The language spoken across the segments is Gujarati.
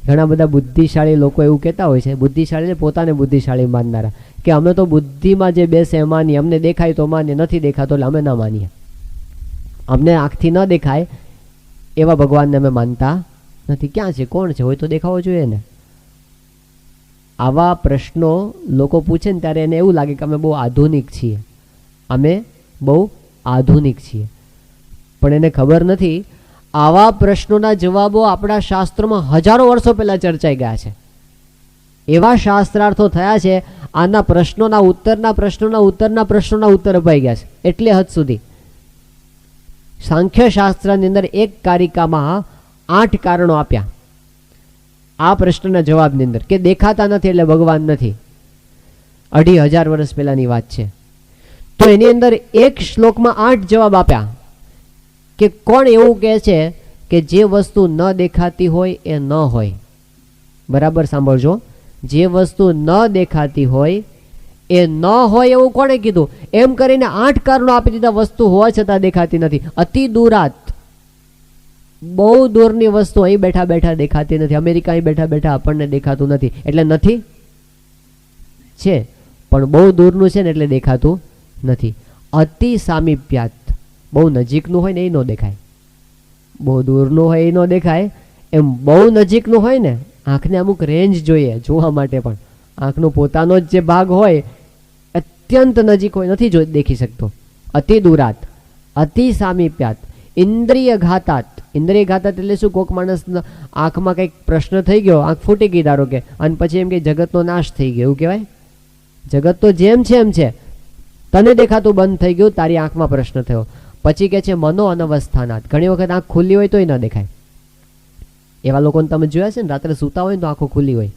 ઘણા બધા બુદ્ધિશાળી લોકો એવું કહેતા હોય છે, બુદ્ધિશાળી પોતાને બુદ્ધિશાળી માનનારા, કે અમે તો બુદ્ધિમાં જે બેસે એ માનીએ, અમને દેખાય તો માનીએ, નથી દેખાતો એટલે અમે ના માનીએ. અમને આંખથી ન દેખાય એવા ભગવાનને અમે માનતા નથી. ક્યાં છે, કોણ છે, હોય તો દેખાવો જોઈએ ને. આવા પ્રશ્નો લોકો પૂછે ને ત્યારે એને એવું લાગે કે અમે બહુ આધુનિક છીએ, અમે બહુ આધુનિક છીએ. પણ એને ખબર નથી આવા પ્રશ્નોના જવાબો આપણા શાસ્ત્રોમાં હજારો વર્ષો પહેલા ચર્ચાઈ ગયા છે. એવા શાસ્ત્રાર્થો થયા છે, આના પ્રશ્નોના ઉત્તર અપાઈ ગયા છે. એટલે હદ સુધી સાંખ્ય શાસ્ત્રની અંદર એક કારિકામાં 8 કારણો આપ્યા આ પ્રશ્નના જવાબની અંદર, કે દેખાતા નથી એટલે ભગવાન નથી. 2500 વર્ષ પહેલાની વાત છે. તો એની અંદર એક શ્લોકમાં 8 જવાબ આપ્યા કે કોણ એવું કહે છે કે જે વસ્તુ ન દેખાતી હોય એ ન હોય. બરાબર સાંભળજો, જે વસ્તુ ન દેખાતી હોય એ ન હોય એવું કોણે કીધું? એમ કરીને 8 કારણો આપી દીધા વસ્તુ હોવા છતાં દેખાતી નથી. અતિ દૂરાત, બહુ દૂરની વસ્તુ અહીં બેઠા બેઠા દેખાતી નથી. અમેરિકા અહીં બેઠા બેઠા આપણને દેખાતું નથી એટલે નથી છે, પણ બહુ દૂરનું છે ને એટલે દેખાતું નથી. અતિ સામીપ્યાત, બહુ નજીકનું હોય ને એ ન દેખાય, બહુ દૂરનું હોય એ ન દેખાય. એમ બહુ નજીકનું હોય ને, આંખને અમુક રેન્જ જોઈએ જોવા માટે, પણ આંખનો પોતાનો જ જે ભાગ હોય અત્યંત નજીક હોય, નથી દેખી શકતો. અતિ દૂરાત, અતિ સામીપ્યાત, ઇન્દ્રિય ઘાતાત. ઇન્દ્રિય ઘાતાત એટલે શું? કોઈક માણસ આંખમાં કંઈક પ્રશ્ન થઈ ગયો, આંખ ફૂટી ગઈ ધારો કે, અને પછી એમ કે જગતનો નાશ થઈ ગયો, એવું કહેવાય? જગત તો જેમ છે એમ છે, તને દેખાતું બંધ થઈ ગયું, તારી આંખમાં પ્રશ્ન થયો. પછી કે છે મનો અનવસ્થાનાત. ઘણી વખત આંખ ખુલ્લી હોય તોય ન દેખાય. એવા લોકોને તમે જોયા છે ને, રાત્રે સૂતા હોય ને તો આંખો ખુલ્લી હોય,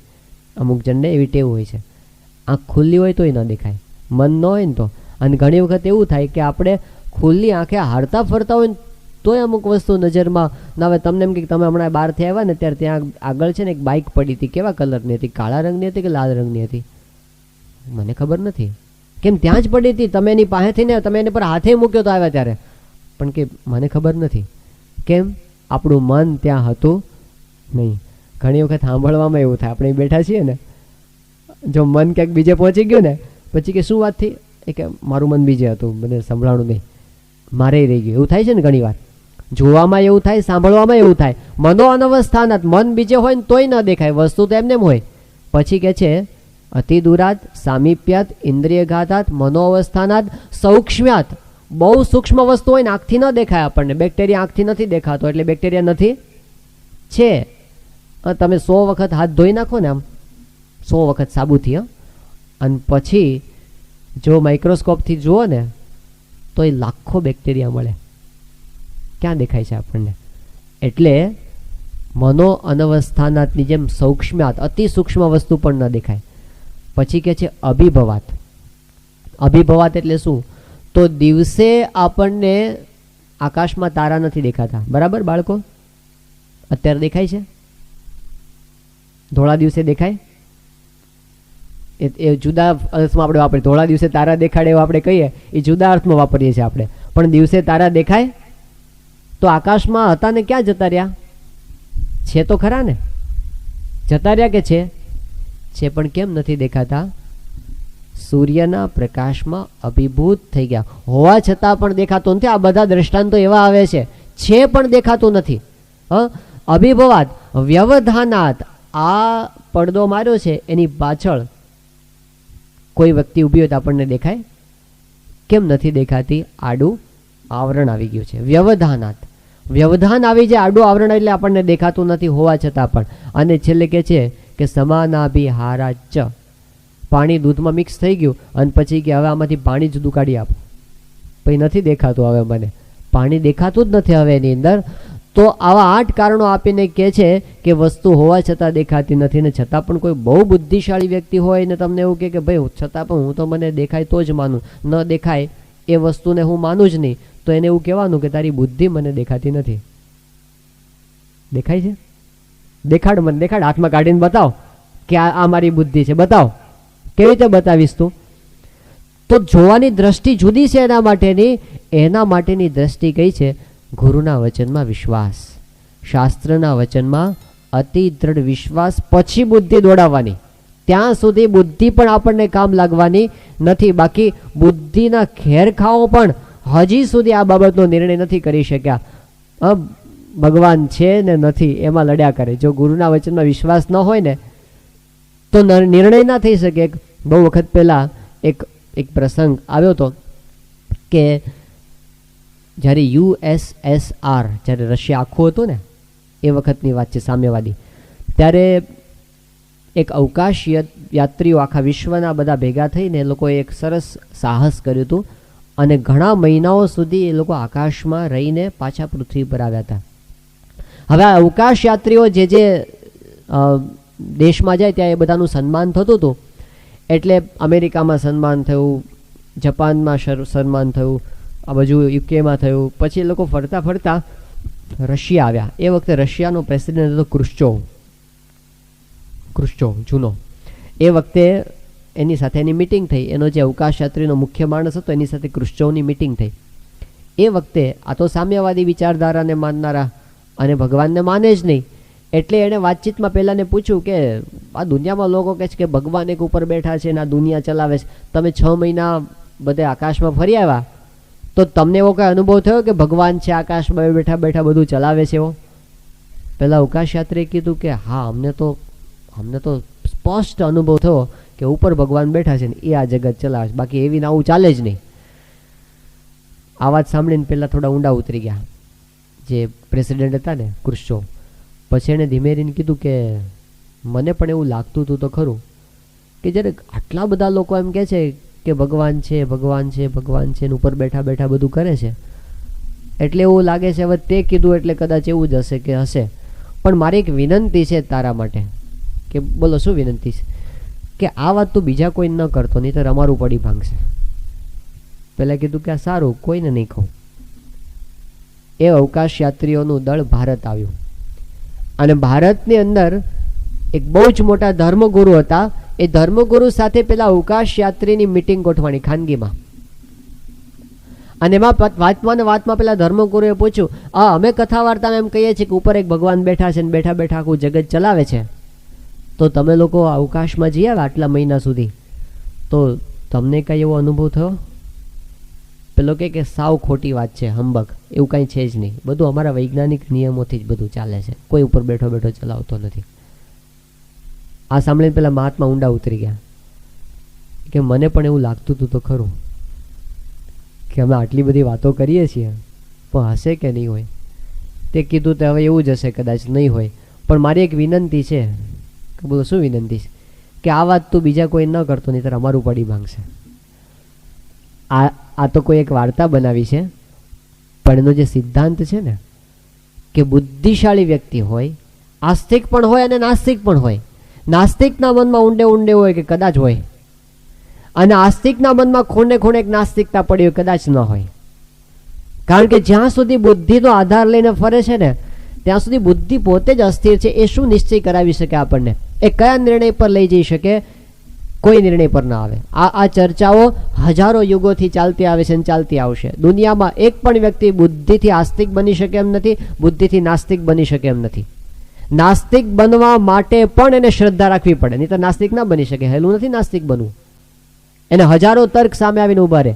અમુક જણને એવી ટેવ હોય છે, આંખ ખુલ્લી હોય તોય ન દેખાય, મન ન હોય ને તો. અને ઘણી વખત એવું થાય કે આપણે ખુલ્લી આંખે હારતા ફરતા હોય ને તોય અમુક વસ્તુ નજરમાં ના આવે. તમને એમ કે તમે હમણાં બહારથી આવ્યા ને ત્યારે ત્યાં આગળ છે ને એક બાઇક પડી હતી. કેવા કલરની હતી? કાળા રંગની હતી કે લાલ રંગની હતી? મને ખબર નથી. કેમ ત્યાં જ પડી હતી, તમે એની પાસેથી ને તમે એની પર હાથે મૂક્યો તો આવ્યા ત્યારે, પણ કે મને ખબર નથી. કેમ? આપણું મન ત્યાં હતું નહીં. ઘણી વખત સાંભળવામાં એવું થાય, આપણે બેઠા છીએ ને, જો મન ક્યાંક બીજે પહોંચી ગયું ને, પછી કે શું વાત થઈ, એ કે મારું મન બીજે હતું, મને સંભળાણું નહીં, મારે રહી ગયું. એવું થાય છે ને ઘણી વાર. જોવામાં એવું થાય, સાંભળવામાં એવું થાય. મનો અનવસ્થાનાત, મન બીજે હોય ને તોય ન દેખાય, વસ્તુ તો એમને હોય. પછી કે છે અતિ દૂરાત, સામીપ્યાત, ઇન્દ્રિય ઘાતાત, મનો અવસ્થાનાત, સૌક્ષ્મ્યાત. બહુ સૂક્ષ્મ વસ્તુ હોય ને આંખથી ન દેખાય આપણને. બેક્ટેરિયા આંખથી નથી દેખાતો એટલે બેક્ટેરિયા નથી છે. તમે 100 વખત હાથ ધોઈ નાખો ને, આમ 100 વખત સાબુથી, અને પછી જો માઇક્રોસ્કોપથી જુઓ ને તો એ લાખો બેક્ટેરિયા મળે. ક્યાં દેખાય છે આપણને? એટલે મનો અનવસ્થાનાતની જેમ સૌક્ષ્મ્યાત, અતિ સૂક્ષ્મ વસ્તુ પણ ન દેખાય. પછી કે છે અભિભવાત. અભિભવાત એટલે શું? તો દિવસે આપણને આકાશમાં તારા નથી દેખાતા, બરાબર બાળકો? અત્યારે દેખાય છે? ધોળા દિવસે દેખાય? એ જુદા અર્થમાં આપણે વાપરીએ. ધોળા દિવસે તારા દેખાડે એવું આપણે કહીએ, એ જુદા અર્થમાં વાપરીએ છીએ આપણે. પણ દિવસે તારા દેખાય? તો આકાશમાં હતા ને ક્યાં જતા રહ્યા? છે તો ખરા ને? જતા રહ્યા કે છે? પણ કેમ નથી દેખાતા? સૂર્યના પ્રકાશમાં અભિભૂત થઈ ગયા હોવા છતાં પણ દેખાતું નથી. આ બધા દ્રષ્ટાંતો એવા આવે છે પણ દેખાતું નથી. અભિભવાત, વ્યવધાનાત. આ પડદો માર્યો છે, એની પાછળ કોઈ વ્યક્તિ ઊભી હોય તો આપણને દેખાય? કેમ નથી દેખાતી? આડું આવરણ આવી ગયું છે. વ્યવધાનાત, વ્યવધાન આવી જાય, આડું આવરણ, એટલે આપણને દેખાતું નથી હોવા છતાં પણ. અને છેલ્લે કે છે કે સમાનાભિહારાચ. પાણી દૂધમાં મિક્સ થઈ ગયું અને પછી કે હવે આમાંથી પાણી જુદું કાઢી આપો, પછી નથી દેખાતું, હવે મને પાણી દેખાતું જ નથી હવે એની અંદર. તો આવા 8 કારણો આપીને કહે છે કે વસ્તુ હોવા છતાં દેખાતી નથી. ને છતાં પણ કોઈ બહુ બુદ્ધિશાળી વ્યક્તિ હોય ને તમને એવું કે ભાઈ છતાં પણ હું તો મને દેખાય તો જ માનું, ન દેખાય એ વસ્તુને હું માનું જ નહીં, તો એને એવું કહેવાનું કે તારી બુદ્ધિ મને દેખાતી નથી. દેખાય છે? દેખાડ, મને દેખાડ, હાથમાં કાઢીને બતાવ કે આ મારી બુદ્ધિ છે, બતાવ. કેવી રીતે બતાવીશ તું? તો જોવાની દ્રષ્ટિ જુદી છે એના માટેની દ્રષ્ટિ કઈ છે? ગુરુના વચનમાં વિશ્વાસ, શાસ્ત્રના વચનમાં અતિ દ્રઢ વિશ્વાસ પછી બુદ્ધિ દોડાવવાની, ત્યાં સુધી બુદ્ધિ પણ આપણને કામ લાગવાની નથી. બાકી બુદ્ધિના ખેરખાઓ પણ હજી સુધી આ બાબતનો નિર્ણય નથી કરી શક્યા. ભગવાન છે ને નથી એમાં લડ્યા કરે. જો ગુરુના વચનમાં વિશ્વાસ ન હોય ને તો નિર્ણય ના થઈ શકે. બહુ વખત પહેલા એક પ્રસંગ આવ્યો હતો કે જ્યારે USSR, જ્યારે રશિયા આખું હતું ને એ વખતની વાત છે, સામ્યવાદી, ત્યારે એક અવકાશ યાત્રીઓ આખા વિશ્વના બધા ભેગા થઈને એ લોકોએ એક સરસ સાહસ કર્યું હતું અને ઘણા મહિનાઓ સુધી એ લોકો આકાશમાં રહીને પાછા પૃથ્વી પર આવ્યા હતા. હવે આ અવકાશ યાત્રીઓ જે દેશમાં જાય ત્યાં એ બધાનું સન્માન થતું હતું. એટલે અમેરિકામાં સન્માન થયું, જાપાનમાં સન્માન થયું, આ બાજુ યુકેમાં થયું. પછી એ લોકો ફરતા ફરતા રશિયા આવ્યા. એ વખતે રશિયાનો પ્રેસિડેન્ટ હતો ક્રુશ્ચોવ જૂનો. એ વખતે એની સાથે એની મિટિંગ થઈ. એનો જે અવકાશ યાત્રીનો મુખ્ય માણસ હતો એની સાથે ક્રુશ્ચોવની મિટિંગ થઈ. એ વખતે આ તો સામ્યવાદી વિચારધારાને માનનારા અને ભગવાનને માને જ નહીં. એટલે એણે વાતચીતમાં પહેલાંને પૂછ્યું કે આ દુનિયામાં લોકો કહે છે કે ભગવાન એક ઉપર બેઠા છે અને આ દુનિયા ચલાવે છે, તમે 6 મહિના બધે આકાશમાં ફરી આવ્યા તો તમને એવો કઈ અનુભવ થયો કે ભગવાન છે આકાશમાં બેઠા બેઠા બધું ચલાવે છે એવો? પહેલા અવકાશ યાત્રીએ કીધું કે હા, અમને તો સ્પષ્ટ અનુભવ થયો કે ઉપર ભગવાન બેઠા છે ને એ આ જગત ચલાવે છે, બાકી એવી આવું ચાલે જ નહીં. આ વાત સાંભળીને પહેલા થોડા ઊંડા ઉતરી ગયા જે પ્રેસિડેન્ટ હતા ને ક્રુશ્ચોવ. પછી એણે ધીમે રહીને કીધું કે મને પણ એવું લાગતું હતું તો ખરું કે જ્યારે આટલા બધા લોકો એમ કહે છે કે ભગવાન છે ભગવાન છે ભગવાન છે ઉપર બેઠા બેઠા બધું કરે છે, એટલે એવું લાગે છે હવે તે કીધું એટલે કદાચ એવું જ હશે કે હશે. પણ મારી એક વિનંતી છે તારા માટે. કે બોલો શું વિનંતી છે? કે આ વાત તું બીજા કોઈ ન કરતો, નહીં તો અમારું પડી ભાંગશે. પહેલાં કીધું કે આ સારું, કોઈને નહીં કહું. એ અવકાશ યાત્રીઓનું દળ ભારત આવ્યું અને ભારતની અંદર એક બહુ જ મોટા ધર્મગુરુ હતા. એ ધર્મગુરુ સાથે પેલા અવકાશ યાત્રીની મિટિંગ ગોઠવાની ખાનગીમાં. અને એમાં વાતમાં પેલા ધર્મગુરુએ પૂછ્યું, અમે કથા વાર્તામાં એમ કહીએ છીએ કે ઉપર એક ભગવાન બેઠા છે ને બેઠા બેઠા આખું જગત ચલાવે છે, તો તમે લોકો અવકાશમાં જઈ આવ્યા આટલા મહિના સુધી, તો તમને કઈ એવો અનુભવ થયો? પેલો કે સાવ ખોટી વાત છે, હંબક, એવું કાંઈ છે જ નહીં, બધું અમારા વૈજ્ઞાનિક નિયમોથી જ બધું ચાલે છે, કોઈ ઉપર બેઠો બેઠો ચલાવતો નથી. આ સાંભળીને પેલા મહાત્મા ઊંડા ઉતરી ગયા કે મને પણ એવું લાગતું હતું તો ખરું કે અમે આટલી બધી વાતો કરીએ છીએ પણ હશે કે નહીં હોય. તે કીધું તો હવે એવું જ હશે, કદાચ નહીં હોય, પણ મારી એક વિનંતી છે. કે બોલો શું વિનંતી છે? કે આ વાત તું બીજા કોઈ ન કરતો, નહીં તો અમારું પડી માંગશે. આ તો કોઈ એક વાર્તા બનાવી છે, પણ એનો જે સિદ્ધાંત છે ને કે બુદ્ધિશાળી વ્યક્તિ હોય, આસ્તિક પણ હોય અને નાસ્તિક પણ હોય. નાસ્તિકના મનમાં ઊંડે હોય કે કદાચ હોય, અને આસ્તિકના મનમાં ખૂણે ખૂણે એક નાસ્તિકતા પડી હોય, કદાચ ન હોય. કારણ કે જ્યાં સુધી બુદ્ધિનો આધાર લઈને ફરે છે ને ત્યાં સુધી બુદ્ધિ પોતે જ અસ્થિર છે. એ શું નિશ્ચય કરાવી શકે આપણને? એ કયા નિર્ણય પર લઈ જઈ શકે? કોઈ નિર્ણય પર ના આવે. આ ચર્ચાઓ હજારો યુગોથી ચાલતી આવે છે અને ચાલતી આવશે. દુનિયામાં એક પણ વ્યક્તિ બુદ્ધિથી આસ્તિક બની શકે એમ નથી, બુદ્ધિથી નાસ્તિક બની શકે એમ નથી. નાસ્તિક બનવા માટે પણ એને શ્રદ્ધા રાખવી પડે, નહીં તો નાસ્તિક ના બની શકે. હેલું નથી નાસ્તિક બનવું. એને હજારો તર્ક સામે આવીને ઉભા રહે.